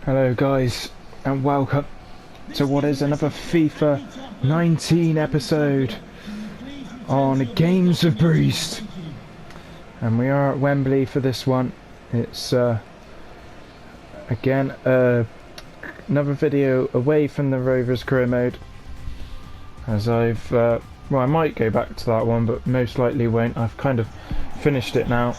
Hello guys, and welcome to what is another FIFA 19 episode on Games of Bruised. And we are at Wembley for this one. It's again another video away from the Rovers career mode, as I've well, I might go back to that one, but most likely won't. I've kind of finished it now.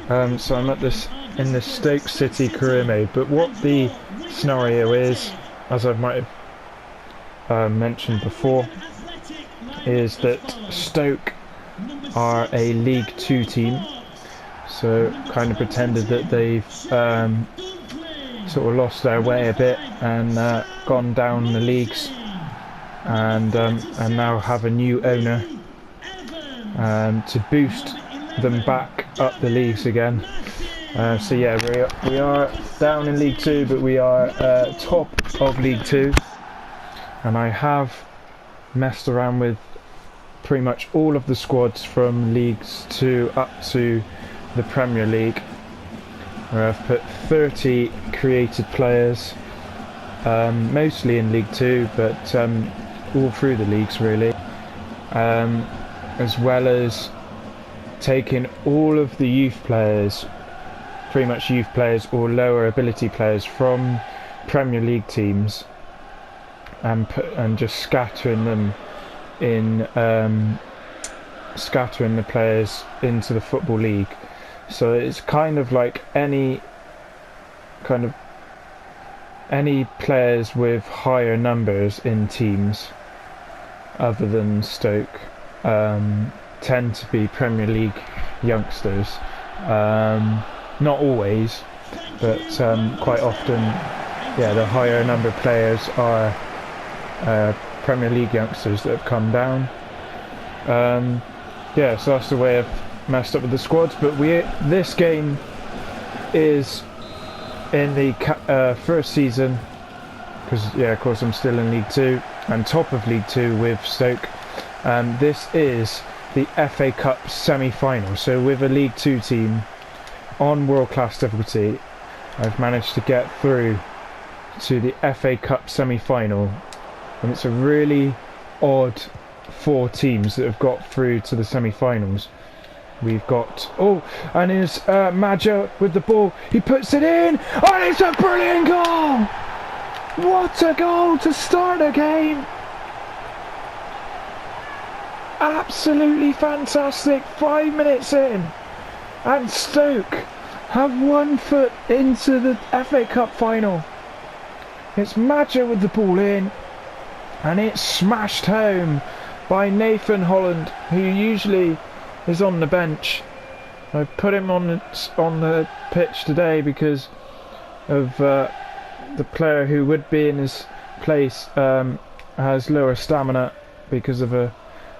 So I'm at this in the Stoke City career mode, but what the scenario is, as I might have mentioned before, is that Stoke are a League 2 team, so kind of pretended that they've sort of lost their way a bit and gone down the leagues, and now have a new owner to boost them back up the leagues again. So yeah, we are down in League 2, but we are top of League 2, and I have messed around with pretty much all of the squads from Leagues 2 up to the Premier League, where I've put 30 created players, mostly in League 2, but all through the leagues really, as well as taking all of the youth players, pretty much youth players or lower ability players from Premier League teams, and just scattering them in, scattering the players into the Football League. So it's kind of like any players with higher numbers in teams other than Stoke tend to be Premier League youngsters. Not always, but quite often, yeah, the higher number of players are Premier League youngsters that have come down. Yeah, so that's the way I've messed up with the squads. But this game is in the first season, because yeah, of course I'm still in League 2 and top of League 2 with Stoke. This is the FA Cup semi-final. So with a League 2 team on world-class difficulty, I've managed to get through to the FA Cup semi-final, and it's a really odd 4 teams that have got through to the semi-finals. We've got, and here's Maja with the ball, he puts it in, and it's a brilliant goal! What a goal to start a game! Absolutely fantastic, 5 minutes in, and Stoke have 1 foot into the FA Cup final. It's Maja with the ball in, and it's smashed home by Nathan Holland, who usually is on the bench. I put him on the pitch today because of the player who would be in his place has lower stamina because of a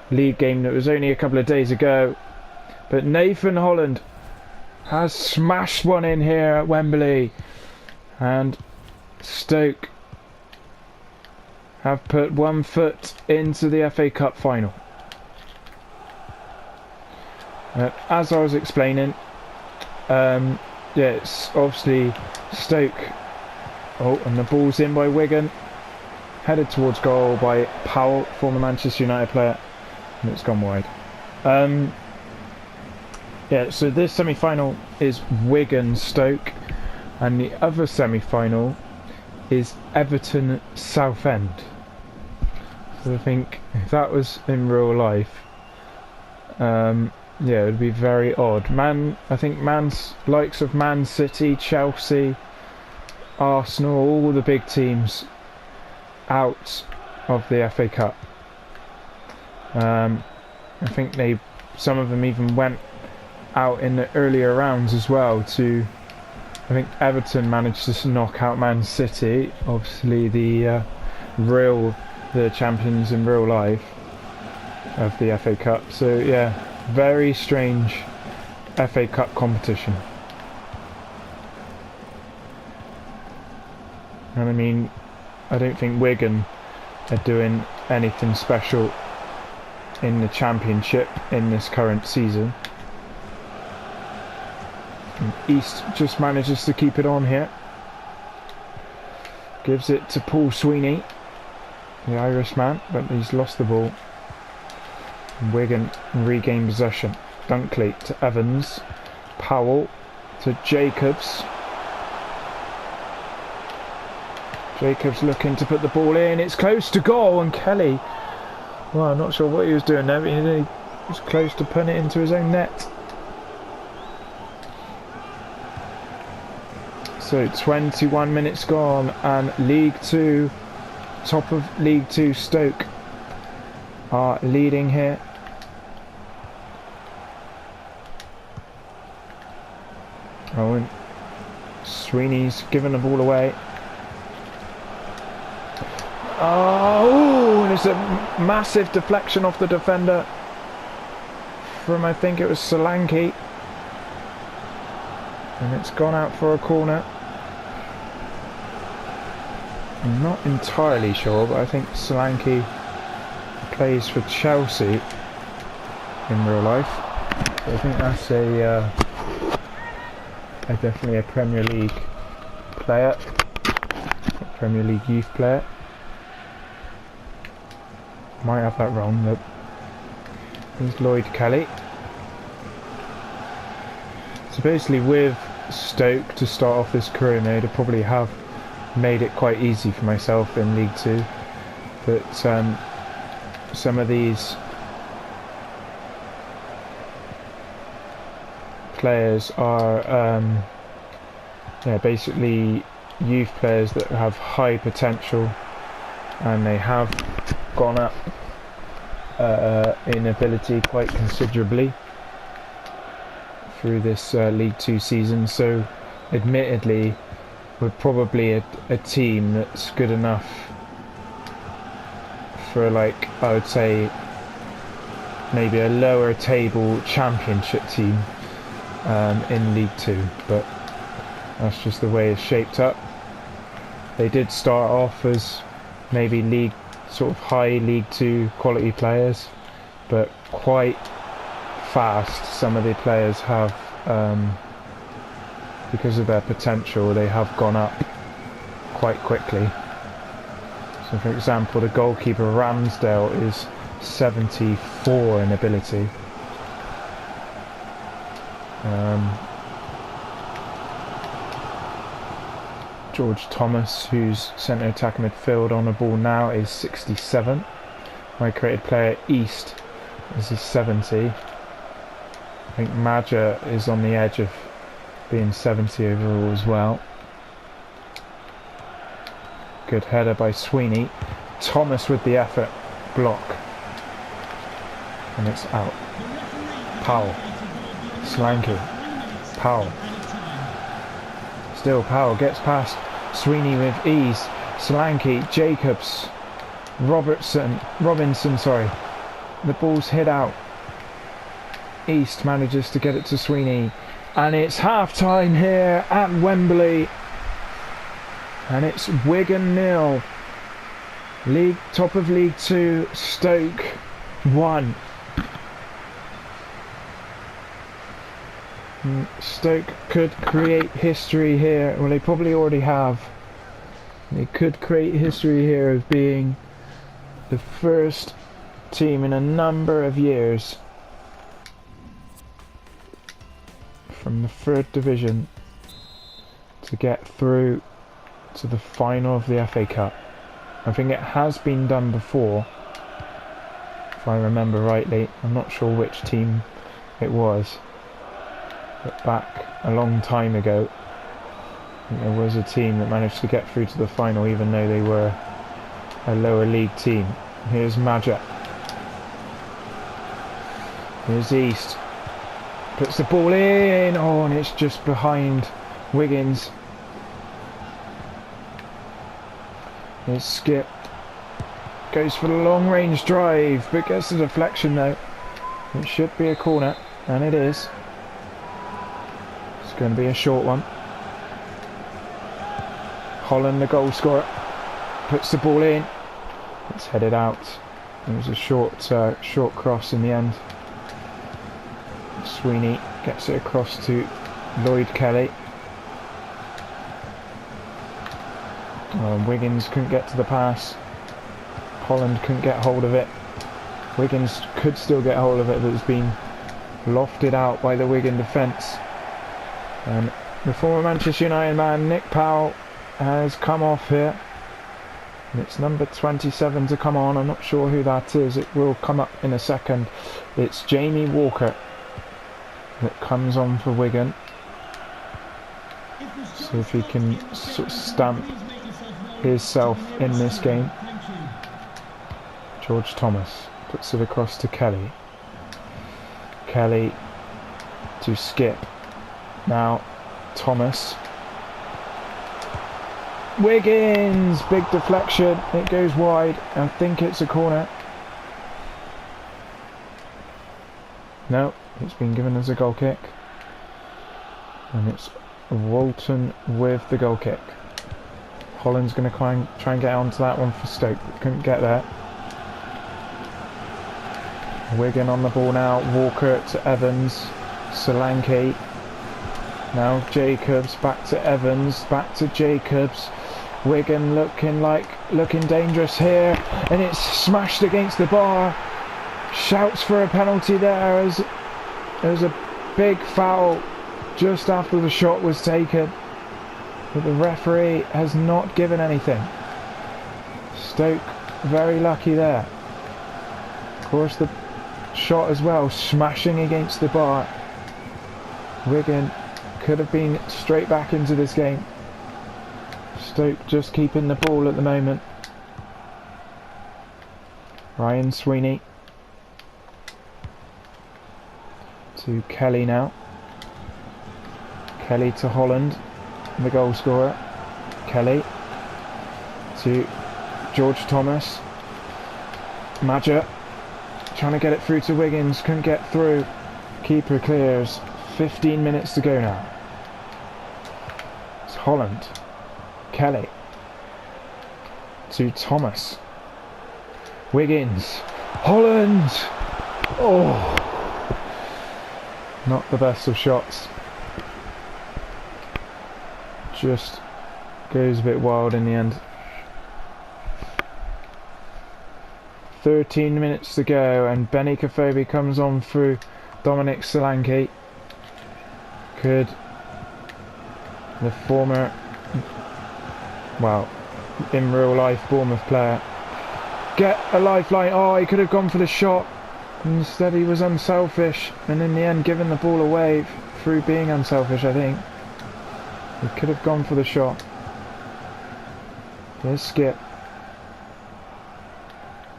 league game that was only a couple of days ago. But Nathan Holland has smashed one in here at Wembley, and Stoke have put 1 foot into the FA Cup final. As I was explaining, yeah, it's obviously Stoke. And the ball's in by Wigan, headed towards goal by Powell, former Manchester United player, and it's gone wide. Yeah, so this semi-final is Wigan-Stoke, and the other semi-final is Everton-Southend. So I think if that was in real life, yeah, it would be very odd. I think likes of Man City, Chelsea, Arsenal, all the big teams out of the FA Cup. I think some of them even went out in the earlier rounds as well. I think Everton managed to knock out Man City, obviously the champions in real life of the FA Cup. So yeah, very strange FA Cup competition. And I mean, I don't think Wigan are doing anything special in the Championship in this current season. And East just manages to keep it on here. Gives it to Paul Sweeney, the Irishman, but he's lost the ball. Wigan regain possession. Dunkley to Evans. Powell to Jacobs. Jacobs looking to put the ball in. It's close to goal, and Kelly, well, I'm not sure what he was doing there, but he was close to putting it into his own net. So 21 minutes gone, and League 2, top of League 2 Stoke are leading here. Oh, and Sweeney's given the ball away. Oh, and it's a massive deflection off the defender from, I think it was Solanke. And it's gone out for a corner. I'm not entirely sure, but I think Solanke plays for Chelsea in real life. So I think that's definitely a Premier League player, a Premier League youth player. Might have that wrong, but here's Lloyd Kelly. So basically with Stoke to start off this career mode, I probably have made it quite easy for myself in League 2, but some of these players are basically youth players that have high potential, and they have gone up in ability quite considerably through this League 2 season. So admittedly we're probably a team that's good enough for, like, I would say maybe a lower table championship team in League 2, but that's just the way it's shaped up. They did start off as maybe sort of high League 2 quality players, but quite fast some of the players have, because of their potential, they have gone up quite quickly. So for example, the goalkeeper Ramsdale is 74 in ability. George Thomas, who's centre attack midfield on the ball now, is 67. My created player East is 70. I think Maja is on the edge of being 70 overall as well. Good header by Sweeney. Thomas with the effort. Block. And it's out. Powell. Solanke. Powell. Still Powell gets past Sweeney with ease. Solanke. Jacobs. Robinson, sorry. The ball's hit out. East manages to get it to Sweeney. And it's half-time here at Wembley. And it's Wigan 0. Top of League 2, Stoke 1. Stoke could create history here. Well, they probably already have. They could create history here of being the first team in a number of years from the 3rd division to get through to the final of the FA Cup. I think it has been done before, if I remember rightly. I'm not sure which team it was, but back a long time ago, I think there was a team that managed to get through to the final even though they were a lower league team. Here's Maja. Here's East. Puts the ball in. Oh, and it's just behind Wiggins. Here's Skip. Goes for the long range drive, but gets the deflection though. It should be a corner, and it is. It's going to be a short one. Holland, the goal scorer, puts the ball in. It's headed out. It was a short cross in the end. Sweeney gets it across to Lloyd Kelly. Wiggins couldn't get to the pass. Holland couldn't get hold of it. Wiggins could still get hold of it, but it's been lofted out by the Wigan defence. And the former Manchester United man, Nick Powell, has come off here. And it's number 27 to come on. I'm not sure who that is. It will come up in a second. It's Jamie Walker that comes on for Wigan. See if he can sort of stamp himself in this game. George Thomas puts it across to Kelly. Kelly to Skip. Now Thomas. Wiggins, big deflection, it goes wide. I think it's a corner. No, it's been given as a goal kick. And it's Walton with the goal kick. Holland's going to try and get onto that one for Stoke, but couldn't get there. Wigan on the ball now. Walker to Evans. Solanke. Now Jacobs, back to Evans, back to Jacobs. Wigan looking dangerous here, and it's smashed against the bar. Shouts for a penalty there as there's a big foul just after the shot was taken, but the referee has not given anything. Stoke very lucky there. Of course the shot as well, smashing against the bar. Wigan could have been straight back into this game. Stoke just keeping the ball at the moment. Ryan Sweeney to Kelly now. Kelly to Holland, the goal scorer. Kelly to George Thomas. Madger trying to get it through to Wiggins, couldn't get through. Keeper clears. 15 minutes to go now. It's Holland. Kelly to Thomas. Wiggins. Holland! Oh! Not the best of shots. Just goes a bit wild in the end. 13 minutes to go, and Benny Kafobi comes on through Dominic Solanke. Could the former, well, in real life Bournemouth player get a lifeline? Oh, he could have gone for the shot. Instead he was unselfish, and in the end given the ball away through being unselfish, I think. He could have gone for the shot. There's Skip.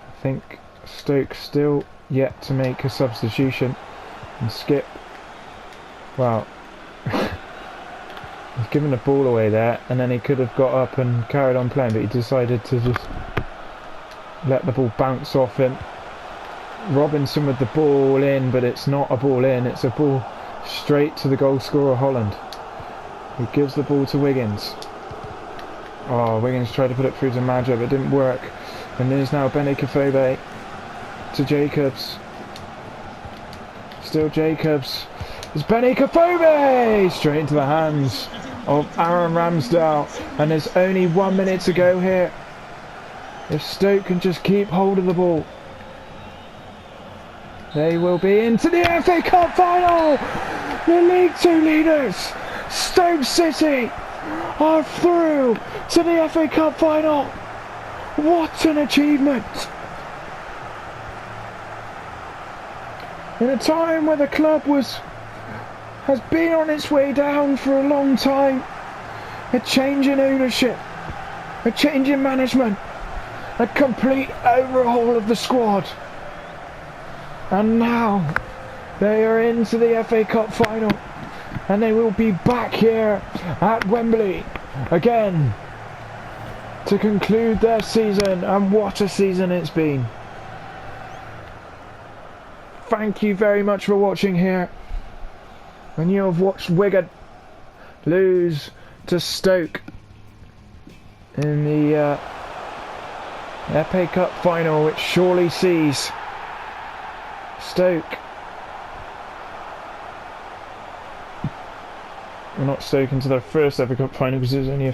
I think Stoke still yet to make a substitution. And Skip, well, he's given the ball away there, and then he could have got up and carried on playing, but he decided to just let the ball bounce off him. Robinson with the ball in, but it's not a ball in, it's a ball straight to the goal scorer Holland. He gives the ball to Wiggins. Oh, Wiggins tried to put it through to Madger, but it didn't work. And there's now Benny Kafobe to Jacobs. Still Jacobs. It's Benny Kafobe! Straight into the hands of Aaron Ramsdale. And there's only 1 minute to go here. If Stoke can just keep hold of the ball, they will be into the FA Cup final! The League Two leaders, Stoke City, are through to the FA Cup final. What an achievement! In a time where the club has been on its way down for a long time, a change in ownership, a change in management, a complete overhaul of the squad, and now they are into the FA Cup final, and they will be back here at Wembley again to conclude their season. And what a season it's been. Thank you very much for watching here. When you have watched Wigan lose to Stoke in the FA Cup final, which surely sees Stoke, well, not Stoke, into their first FA Cup final, because there's only a